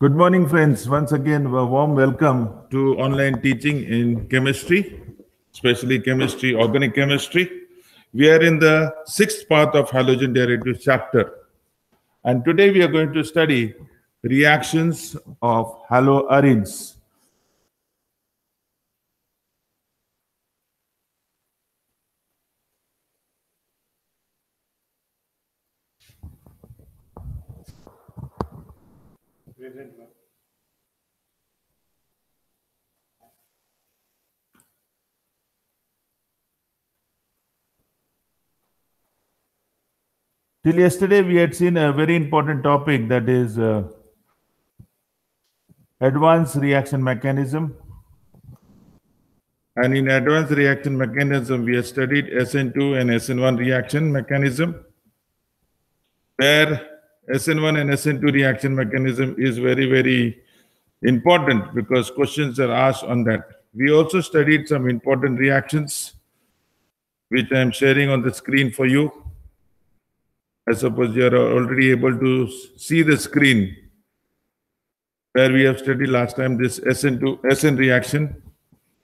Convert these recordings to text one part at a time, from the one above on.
Good morning, friends. Once again, a warm welcome to online teaching in chemistry, especially chemistry, organic chemistry. We are in the sixth part of halogen derivatives chapter. And today we are going to study reactions of haloarenes. Till yesterday, we had seen a very important topic, that is advanced reaction mechanism. And in advanced reaction mechanism, we have studied SN2 and SN1 reaction mechanism, where SN1 and SN2 reaction mechanism is very, very important because questions are asked on that. We also studied some important reactions, which I am sharing on the screen for you. I suppose you are already able to see the screen where we have studied last time this SN reaction,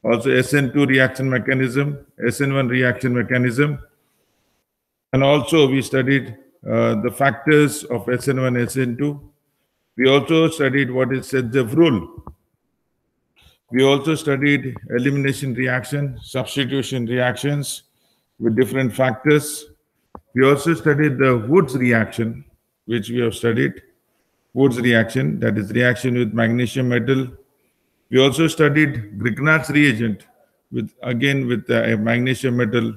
also SN2 reaction mechanism, SN1 reaction mechanism, and also we studied the factors of SN1, SN2. We also studied what is Sedgwick rule. We also studied elimination reaction, substitution reactions with different factors. We also studied the Woods reaction, which we have studied. Woods reaction, that is reaction with magnesium metal. We also studied Grignard's reagent, with a magnesium metal.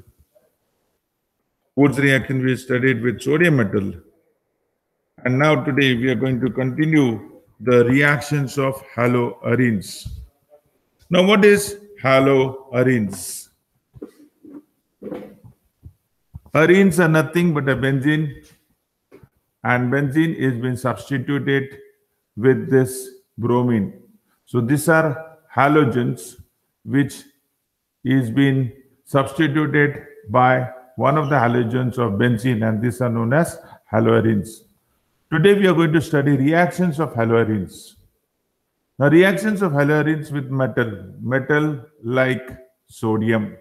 Woods reaction we studied with sodium metal. And now today we are going to continue the reactions of haloarenes. Now what is haloarenes? Arenes are nothing but a benzene, and benzene is being substituted with this bromine. So these are halogens which is being substituted by one of the halogens of benzene, and these are known as haloarenes. Today we are going to study reactions of haloarenes. Now reactions of haloarenes with metal like sodium.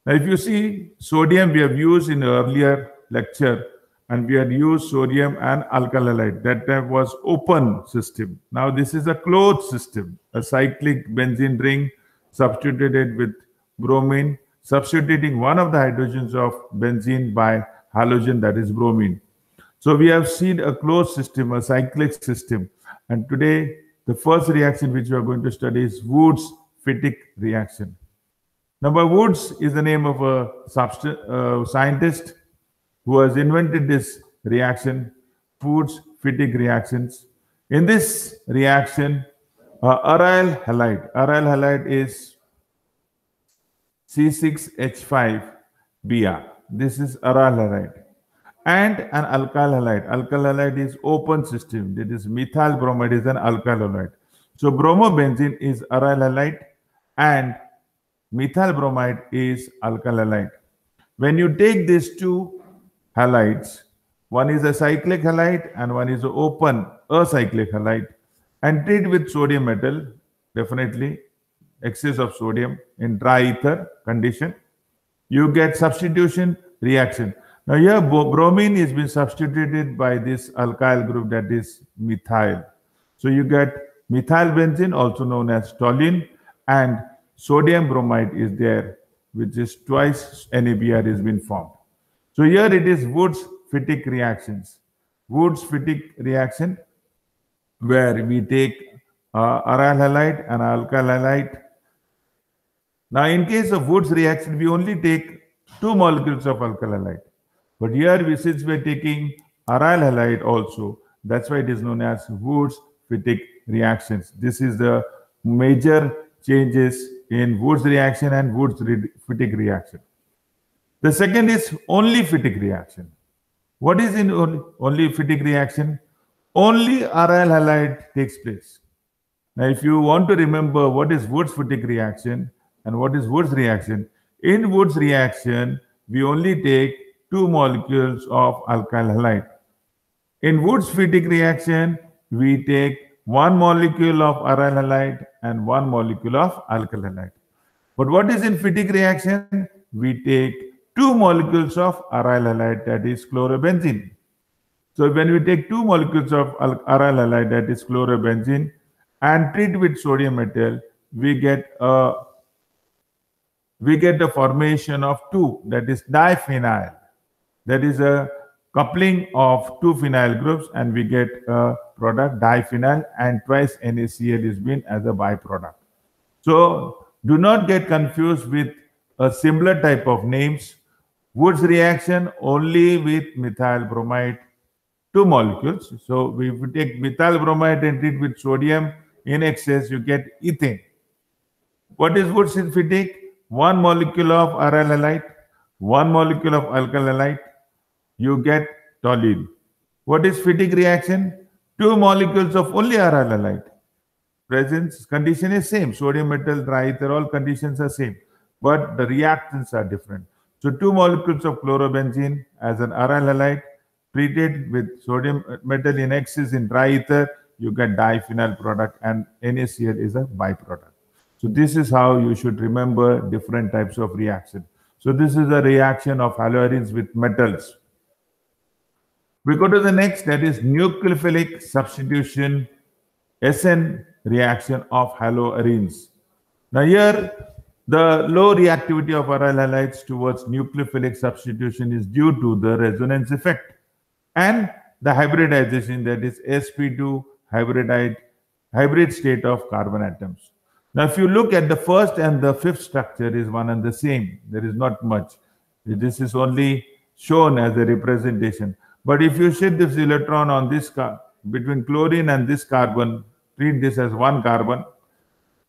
Now if you see, sodium we have used in earlier lecture, and we had used sodium and alkyl halide. That time was open system. Now this is a closed system, a cyclic benzene ring substituted with bromine, substituting one of the hydrogens of benzene by halogen, that is bromine. So we have seen a closed system, a cyclic system. And today, the first reaction which we are going to study is Woods-Fittig reaction. Now, Woods is the name of a scientist who has invented this reaction, Woods-Fittig reactions. In this reaction, aryl halide is C6H5Br. This is aryl halide. And an alkyl halide. Alkyl halide is open system. That is methyl bromide is an alkyl halide. So bromobenzene is aryl halide and methyl bromide is alkyl halide. When you take these two halides, one is a cyclic halide and one is an open acyclic halide, and treat with sodium metal, definitely excess of sodium in dry ether condition, you get substitution reaction. Now here bromine is being substituted by this alkyl group, that is methyl. So you get methyl benzene, also known as toluene, and sodium bromide is there, which is twice NaBr is being formed. So here it is Woods-Fittig reactions. Woods-Fittig reaction where we take aryl halide and alkyl halide. Now in case of Woods reaction, we only take 2 molecules of alkyl halide. But here, since we are taking aryl halide also, that's why it is known as Woods-Fittig reactions. This is the major changes in Woods reaction and Woods-Fittig reaction. The second is only Fittig reaction. What is in only Fittig reaction? Only aryl halide takes place. Now, if you want to remember what is Woods-Fittig reaction and what is Woods reaction, in Woods reaction, we only take 2 molecules of alkyl halide. In Woods-Fittig reaction, we take one molecule of aryl halide and one molecule of alkyl halide. But what is in Fittig reaction? We take two molecules of aryl halide, that is chlorobenzene. So when we take two molecules of aryl halide, that is chlorobenzene, and treat with sodium metal, we get the formation of two, that is diphenyl. That is a coupling of two phenyl groups, and we get a product diphenyl, and twice NaCl is been as a byproduct. So do not get confused with a similar type of names. Wood's reaction only with methyl bromide, two molecules. So if you take methyl bromide and treat with sodium in excess, you get ethane. What is Wood's Fittig? One molecule of aryl halide, one molecule of alkyl halide, you get toluene. What is Fittig reaction? Two molecules of only aryl halide. Presence condition is same. Sodium metal, dry ether, all conditions are same. But the reactants are different. So two molecules of chlorobenzene as an aryl halide treated with sodium metal in excess in dry ether, you get diphenyl product, and NaCl is a byproduct. So this is how you should remember different types of reaction. So this is a reaction of haloarenes with metals. We go to the next, that is nucleophilic substitution SN reaction of haloarenes. Now here, the low reactivity of aryl halides towards nucleophilic substitution is due to the resonance effect and the hybridization, that is sp2 hybrid state of carbon atoms. Now if you look at the first and the fifth structure is one and the same. There is not much. This is only shown as a representation. But if you shift this electron on this between chlorine and this carbon, treat this as one carbon,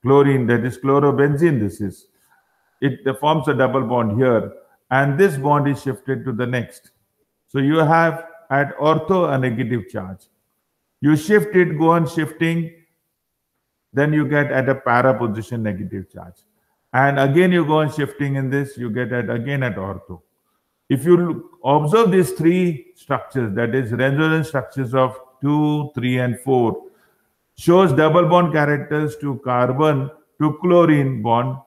chlorine, that is chlorobenzene, this is. It forms a double bond here, and this bond is shifted to the next. So you have at ortho a negative charge. You shift it, go on shifting, then you get at a para position negative charge. And again you go on shifting in this, you get again at ortho. If you observe these three structures, that is resonance structures of 2, 3, and 4, shows double bond characters to carbon to chlorine bond.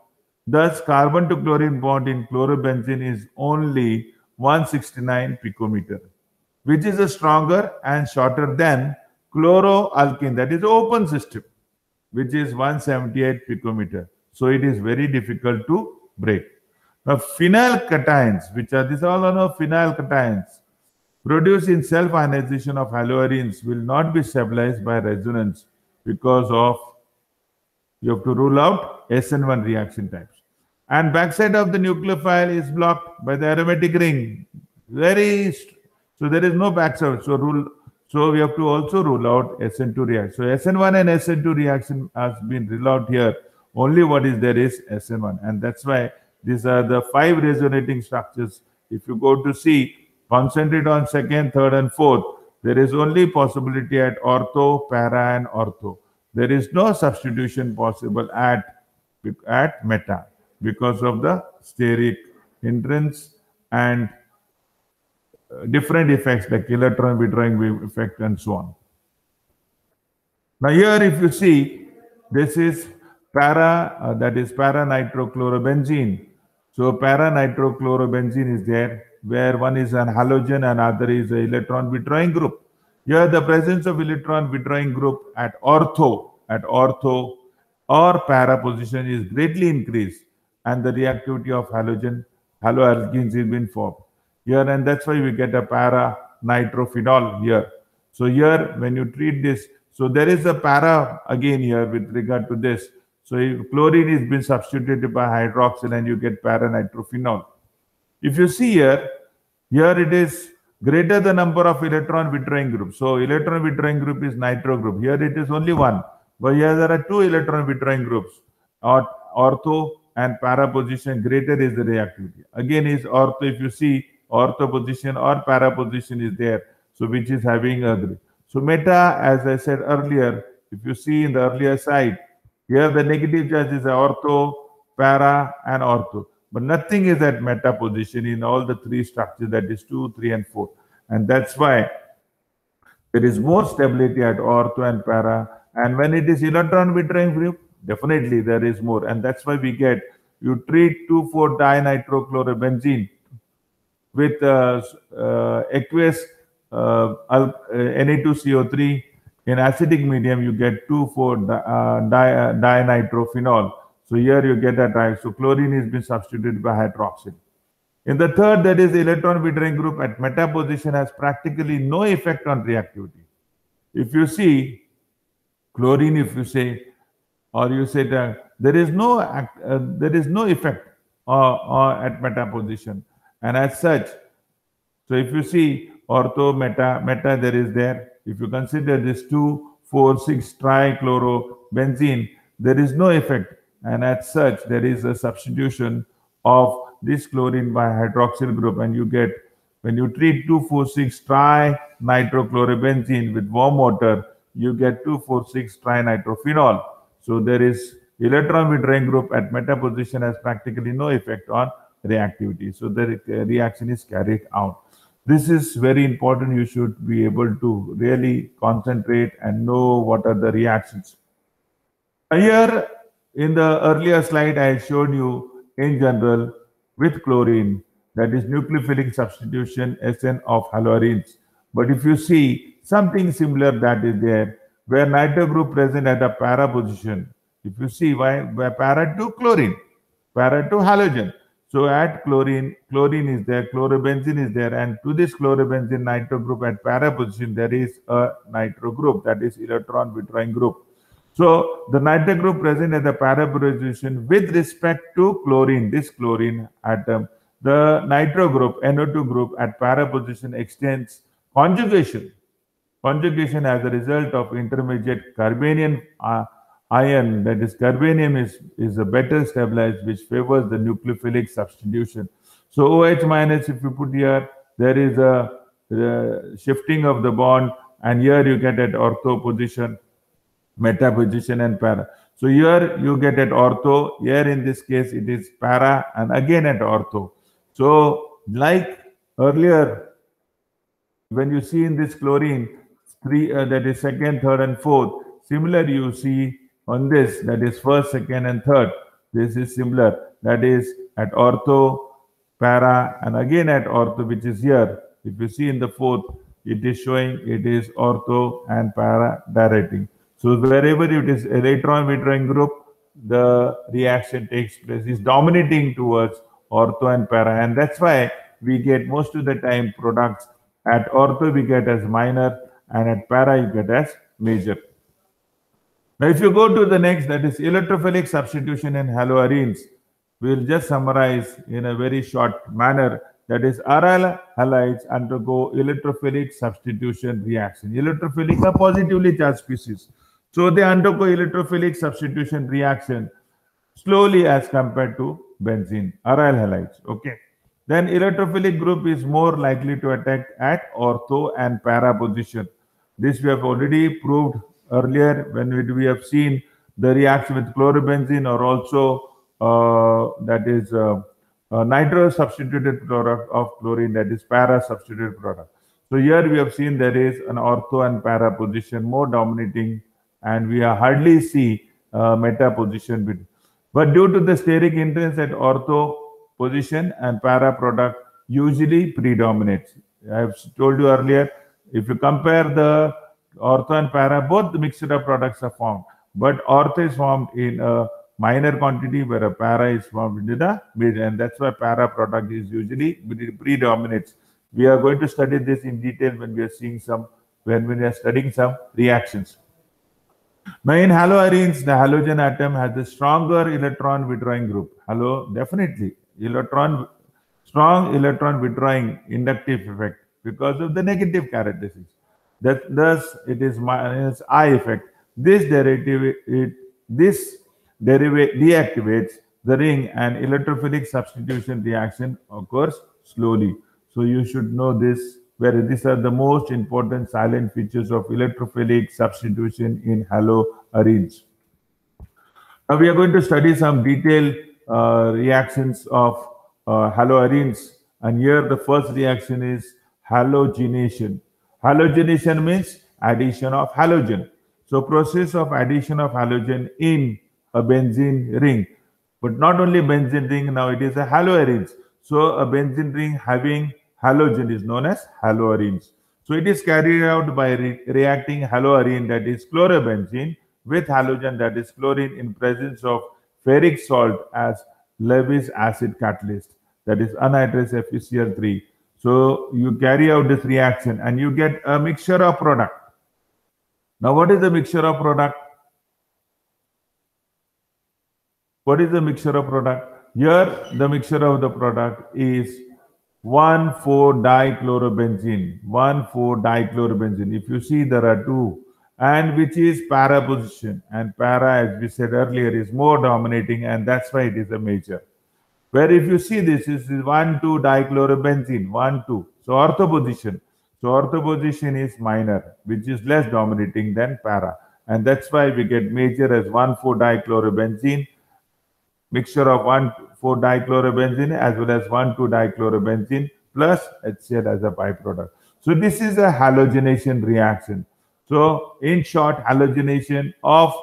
Thus, carbon to chlorine bond in chlorobenzene is only 169 picometer, which is a stronger and shorter than chloroalkene, that is open system, which is 178 picometer. So it is very difficult to break. Now, phenyl cations, which are these all are phenyl cations, produced in self-ionization of haloarenes, will not be stabilized by resonance because of, you have to rule out SN1 reaction types. And backside of the nucleophile is blocked by the aromatic ring. So there is no backside. So we have to also rule out SN2 reaction. So SN1 and SN2 reaction has been ruled out here. Only what is there is SN1. And that's why these are the 5 resonating structures. If you go to see, concentrate on second, third, and fourth, there is only possibility at ortho, para, and ortho. There is no substitution possible at meta because of the steric hindrance and different effects like electron withdrawing wave effect and so on. Now here if you see, this is para, that is para-nitrochlorobenzene. So para-nitrochlorobenzene is there, where one is an halogen and other is an electron withdrawing group. Here the presence of electron withdrawing group at ortho or para position is greatly increased, and the reactivity of haloalkenes has been formed here, and that's why we get a para-nitrophenol here. So here when you treat this, so there is a para again here with regard to this. So if chlorine is been substituted by hydroxyl and you get para-nitrophenol. If you see here it is greater the number of electron withdrawing groups. So electron withdrawing group is nitro group. Here it is only one, but here there are 2 electron withdrawing groups. Ortho and para position, greater is the reactivity. Again is ortho, if you see ortho position or para position is there, so which is having a group. So meta, as I said earlier, if you see in the earlier side, here the negative charge is ortho, para, and ortho. But nothing is at meta position in all the 3 structures, that is 2, 3, and 4. And that's why there is more stability at ortho and para And when it is electron withdrawing group, definitely there is more. And that's why we get, you treat 2,4-dinitrochlorobenzene with aqueous Na2CO3 in acidic medium, you get 2,4-dinitrophenol. So here you get that. So chlorine is being substituted by hydroxyl. In the third, that is electron withdrawing group at meta position has practically no effect on reactivity. If you see chlorine, if you say, or you say that there is no effect at meta position, and as such, so if you see ortho, meta there is there. If you consider this 2,4,6-trichlorobenzene, there is no effect, and as such, there is a substitution of this chlorine by hydroxyl group, and you get, when you treat 2,4,6-trinitrochlorobenzene with warm water, you get 2,4,6-trinitrophenol. So there is electron withdrawing group at meta position has practically no effect on reactivity. So the reaction is carried out. This is very important. You should be able to really concentrate and know what are the reactions. Here in the earlier slide, I showed you in general with chlorine, that is nucleophilic substitution SN of haloarenes. But if you see something similar that is there, where nitro group present at a para position, if you see why para to chlorine, para to halogen. So at chlorine is there, chlorobenzene is there, and to this chlorobenzene nitro group at para position, there is a nitro group, that is electron withdrawing group. So the nitro group present at the para position with respect to chlorine, this chlorine atom, the nitro group, NO2 group at para position extends conjugation. Conjugation as a result of intermediate carbanium ion, that is carbanium is a better stabilized, which favors the nucleophilic substitution. So OH minus, if you put here, there is a shifting of the bond, and here you get at ortho position, meta position, and para. So here you get at ortho, here in this case it is para, and again at ortho. So like earlier, when you see in this chlorine, that is second, third, and fourth, similar you see on this, that is first, second, and third. This is similar, that is at ortho, para, and again at ortho, which is here. If you see in the fourth, it is showing it is ortho and para directing. So wherever it is electron withdrawing group, the reaction takes place, is dominating towards ortho and para, and that's why we get most of the time products at ortho we get as minor, and at para you get as major. Now if you go to the next, that is electrophilic substitution in haloarenes, we'll just summarize in a very short manner. That is aryl halides undergo electrophilic substitution reaction. Electrophilic are positively charged species. So they undergo electrophilic substitution reaction slowly as compared to benzene, aryl halides. Okay. Then electrophilic group is more likely to attack at ortho and para position. This we have already proved earlier when we have seen the reaction with chlorobenzene, or also that is nitro substituted product of chlorine, that is para substituted product. So here we have seen there is an ortho and para position more dominating, and we hardly see meta position. But due to the steric hindrance at ortho position, and para product usually predominates. I have told you earlier, if you compare the ortho and para, both the mixture of products are formed, but ortho is formed in a minor quantity, where a para is formed into the mid, and that's why para product is usually predominates. We are going to study this in detail when we are seeing when we are studying some reactions. Now in haloarenes, the halogen atom has a stronger electron withdrawing group. Definitely strong electron withdrawing inductive effect because of the negative characteristics. Thus it is minus I effect. This deactivates the ring, and electrophilic substitution reaction occurs slowly. So you should know this, where these are the most important silent features of electrophilic substitution in haloarenes. Now we are going to study some detailed reactions of haloarenes, and here the first reaction is halogenation. Halogenation means addition of halogen. So process of addition of halogen in a benzene ring. But not only benzene ring, now it is a haloarenes. So a benzene ring having halogen is known as haloarenes. So it is carried out by reacting haloarene, that is chlorobenzene, with halogen, that is chlorine, in presence of ferric salt as Lewis acid catalyst, that is anhydrous FeCl3. So you carry out this reaction and you get a mixture of product. Now what is the mixture of product? What is the mixture of product? Here the mixture of the product is 1,4-dichlorobenzene. 1,4-dichlorobenzene. If you see, there are two, and which is para position. And para, as we said earlier, is more dominating, and that's why it is a major. Where if you see this is 1,2-dichlorobenzene. 1,2. So ortho position. So ortho position is minor, which is less dominating than para. And that's why we get major as 1,4-dichlorobenzene. Mixture of 1,4-dichlorobenzene as well as 1,2-dichlorobenzene plus HCl as a byproduct. So this is a halogenation reaction. So in short, halogenation of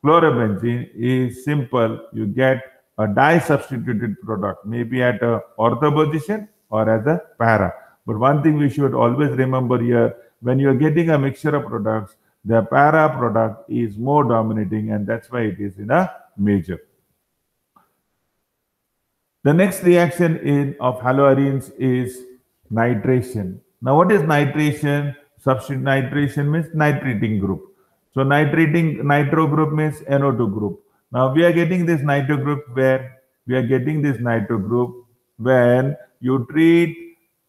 chlorobenzene is simple. You get a di-substituted product, maybe at a ortho position or as a para. But one thing we should always remember here, when you are getting a mixture of products, the para product is more dominating, and that's why it is in a major. The next reaction of haloarenes is nitration. Now what is nitration? Substitute nitration means nitrating group. So nitro group means NO2 group. Now we are getting this nitro group where when you treat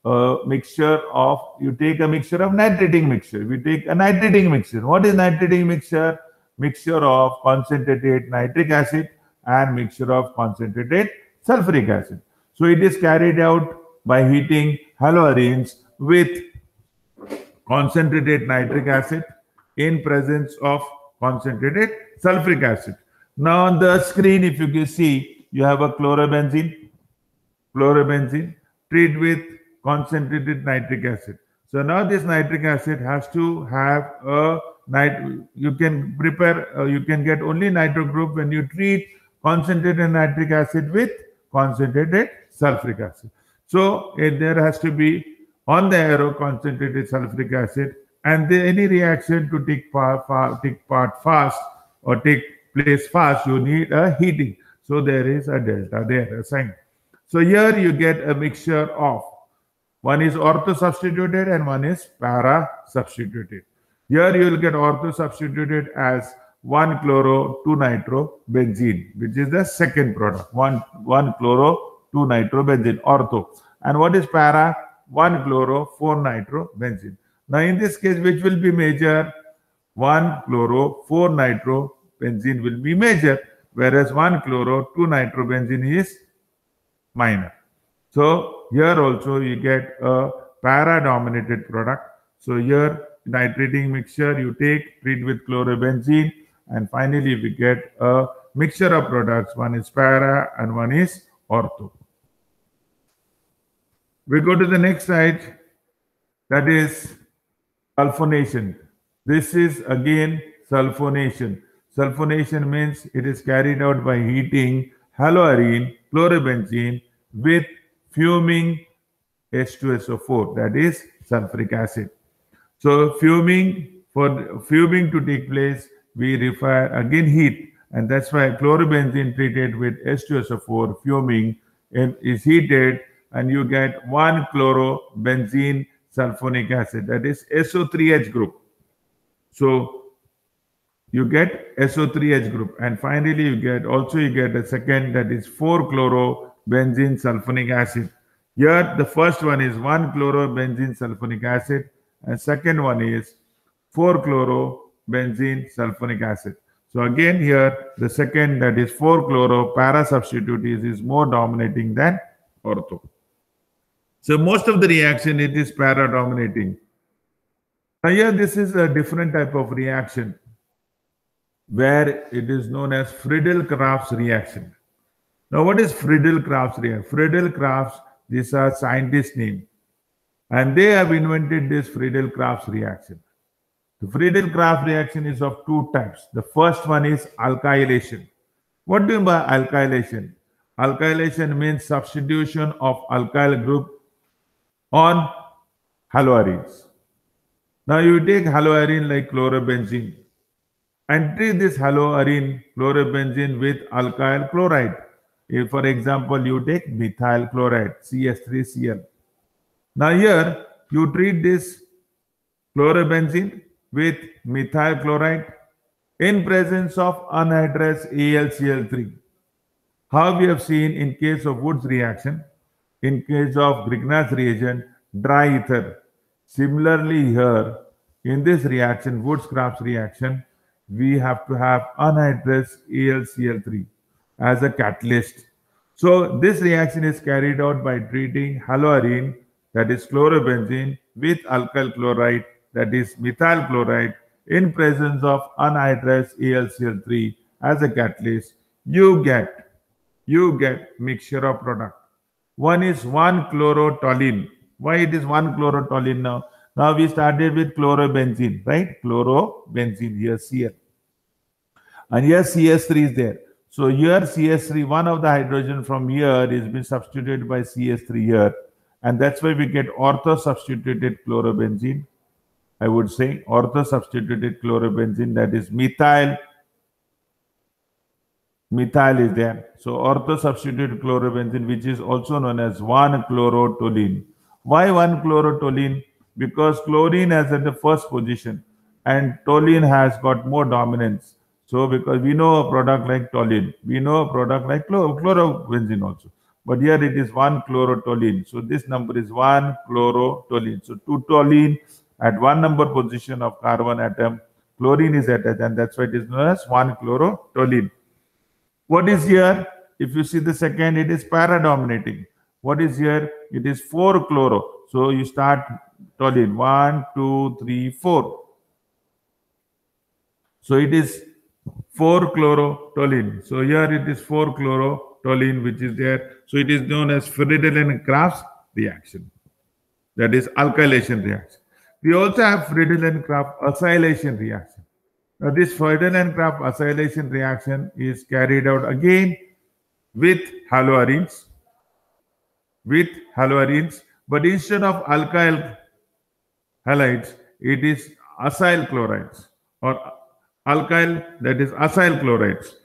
a mixture of, you take a mixture of nitrating mixture. We take a nitrating mixture. What is nitrating mixture? Mixture of concentrated nitric acid and mixture of concentrated sulfuric acid. So it is carried out by heating haloarenes with concentrated nitric acid in presence of concentrated sulfuric acid. Now on the screen, if you can see, you have a chlorobenzene treated with concentrated nitric acid. So now this nitric acid has to have a you can get only nitro group when you treat concentrated nitric acid with concentrated sulfuric acid. So there has to be on the arrow concentrated sulfuric acid, and any reaction to take part fast or take place fast, you need a heating. So there is a delta there, a sign. So here you get a mixture of, one is ortho substituted and one is para substituted. Here you will get ortho substituted as 1-chloro-2-nitrobenzene, which is the second product. 1-chloro-2-nitrobenzene, ortho. And what is para? 1-chloro-4-nitrobenzene. Now in this case, which will be major? 1-chloro-4-nitrobenzene will be major, whereas 1-chloro-2-nitrobenzene is minor. So here also you get a para-dominated product. So here nitrating mixture you treat with chlorobenzene, and finally we get a mixture of products. One is para and one is ortho. We go to the next slide, that is sulfonation. This is again sulfonation. Sulfonation means it is carried out by heating haloarene chlorobenzene with fuming H2SO4, that is sulfuric acid. So for fuming to take place, we require again heat, and that's why chlorobenzene treated with H2SO4 fuming is heated, and you get 1-chlorobenzene sulfonic acid, that is SO3H group. So you get SO3H group, and finally you get a second, that is 4-chlorobenzene sulfonic acid. Here the first one is 1-chlorobenzene sulfonic acid, and second one is 4-chlorobenzene sulfonic acid. So again here the second, that is 4-chloro para substitute is more dominating than ortho. So most of the reaction it is para dominating. Now here this is a different type of reaction where it is known as Friedel-Crafts reaction. Now what is Friedel-Crafts reaction? Friedel-Crafts, these are scientist name, and they have invented this Friedel-Crafts reaction. The Friedel-Crafts reaction is of two types. The first one is alkylation. What do you mean by alkylation? Alkylation means substitution of alkyl group on haloarenes. Now you take haloarene like chlorobenzene and treat this haloarene chlorobenzene with alkyl chloride. If, for example, you take methyl chloride, CS3Cl. Now here you treat this chlorobenzene with methyl chloride in presence of anhydrous AlCl3. How we have seen in case of Wood's reaction, in case of Grignard's reagent, dry ether. Similarly here, in this reaction, Woods-Crafts reaction, we have to have anhydrous AlCl3 as a catalyst. So this reaction is carried out by treating haloarene, that is chlorobenzene, with alkyl chloride, that is methyl chloride, in presence of anhydrous AlCl3 as a catalyst. You get mixture of product. One is 1-chlorotoluene. Why it is 1-chlorotoluene now? Now we started with chlorobenzene, right? Chlorobenzene, here Cl. And here CS3 is there. So here CS3, one of the hydrogen from here is being substituted by CS3 here. And that's why we get ortho-substituted chlorobenzene. I would say ortho-substituted chlorobenzene, that is methyl is there. So ortho-substituted chlorobenzene, which is also known as 1-chlorotoluene. Why 1-chlorotoluene? Because chlorine is at the first position and toluene has got more dominance. So because we know a product like toluene, we know a product like chlorobenzene also. But here it is 1-chlorotoluene. So this number is 1-chlorotoluene. So 2 toluene at 1 number position of carbon atom, chlorine is attached, and that's why it is known as 1-chlorotoluene. What is here? If you see the second, it is para-dominating. What is here? It is 4-chloro. So you start toluene. 1, 2, 3, 4. So it is 4-chlorotoluene. So here it is 4-chlorotoluene, which is there. So it is known as Friedel-Crafts reaction. That is alkylation reaction. We also have Friedel-Crafts acylation reaction. Now this Friedel-Crafts acylation reaction is carried out again with haloarenes, but instead of alkyl halides, it is acyl chlorides or alkyl, that is acyl chlorides.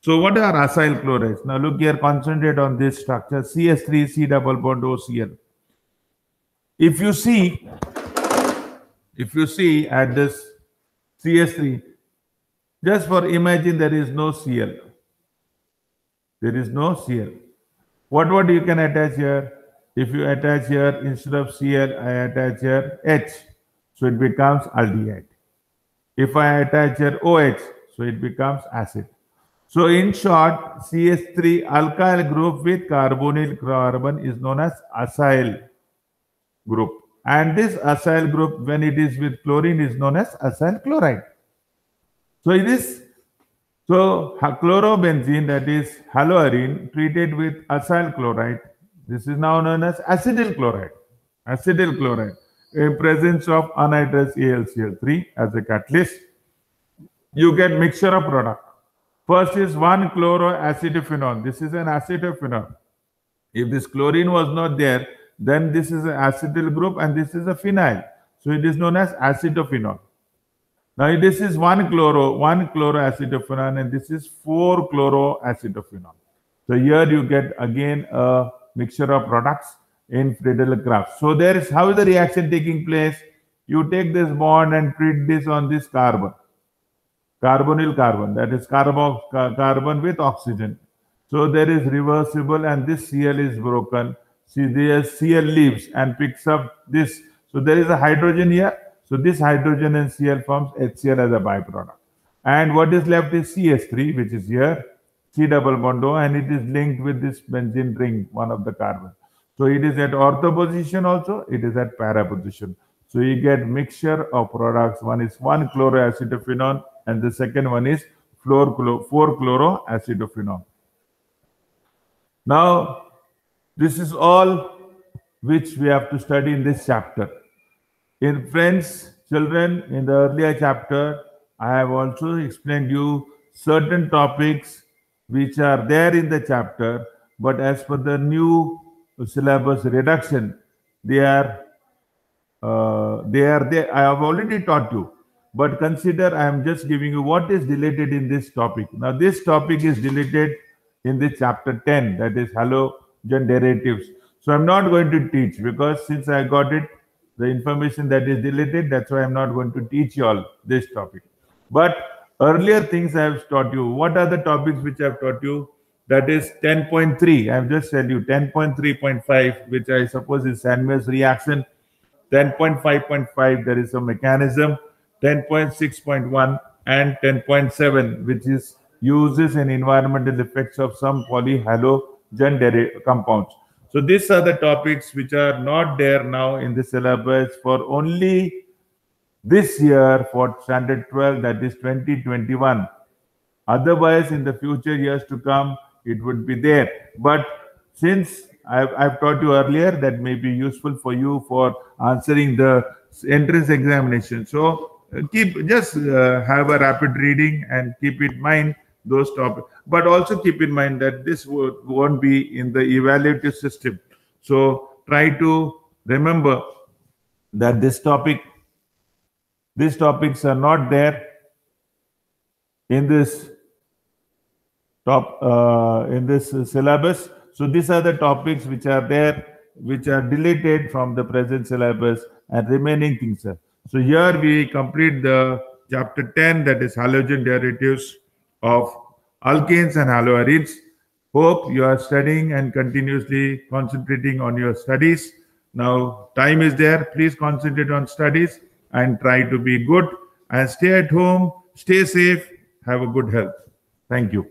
So what are acyl chlorides? Now look here, concentrate on this structure, CS3 C double bond OCl. If you see at this CS3, just for imagine there is no Cl. There is no Cl. What you can attach here? If you attach here, instead of Cl, I attach here H. So it becomes aldehyde. If I attach here OH, so it becomes acid. So in short, CS3 alkyl group with carbonyl carbon is known as acyl group. And this acyl group, when it is with chlorine, is known as acyl chloride. So it is, chlorobenzene, that is haloarene, treated with acyl chloride. This is now known as acetyl chloride. Acetyl chloride, in presence of anhydrous AlCl3 as a catalyst. You get mixture of product. First is 1-chloroacetophenone. This is an acetophenone. If this chlorine was not there, then this is an acetyl group and this is a phenyl. So it is known as acetophenone. Now this is 1-chloroacetophenone and this is 4-chloroacetophenone. So here you get again a mixture of products in Friedel-Crafts. So there is, how is the reaction taking place? You take this bond and treat this on this carbon. Carbonyl carbon, that is carbon with oxygen. So there is reversible and this Cl is broken. See, there Cl leaves and picks up this. So there is a hydrogen here. So this hydrogen and Cl forms HCl as a byproduct. And what is left is CS3, which is here, C double bond O, and it is linked with this benzene ring, one of the carbon. So it is at ortho position also, it is at para position. So you get mixture of products. One is 1-chloroacetophenone and the second one is 4-chloroacetophenone. Now, this is all which we have to study in this chapter. In friends, children, in the earlier chapter, I have also explained you certain topics which are there in the chapter, but as per the new syllabus reduction, they are there. I have already taught you, but consider I am just giving you what is deleted in this topic. Now, this topic is deleted in this chapter 10, that is halogen derivatives. So I'm not going to teach, because since I got it, the information that is deleted, that's why I'm not going to teach you all this topic. But earlier things I have taught you. What are the topics which I have taught you? That is 10.3. I have just said you 10.3.5, which I suppose is Sandwich reaction. 10.5.5, there is a mechanism. 10.6.1 and 10.7, which is uses and environmental effects of some polyhalogen compounds. So these are the topics which are not there now in the syllabus for only this year for standard 12, that is 2021. Otherwise, in the future years to come, it would be there. But since I've taught you earlier, that may be useful for you for answering the entrance examination. So have a rapid reading and keep in mind those topics. But also keep in mind that this won't be in the evaluative system. So try to remember that these topics are not there in this syllabus. So these are the topics which are there, which are deleted from the present syllabus, and remaining things are. So here we complete the chapter 10, that is halogen derivatives of alkanes and haloarenes. Hope you are studying and continuously concentrating on your studies. Now time is there. Please concentrate on studies and try to be good, and stay at home, stay safe, have a good health. Thank you.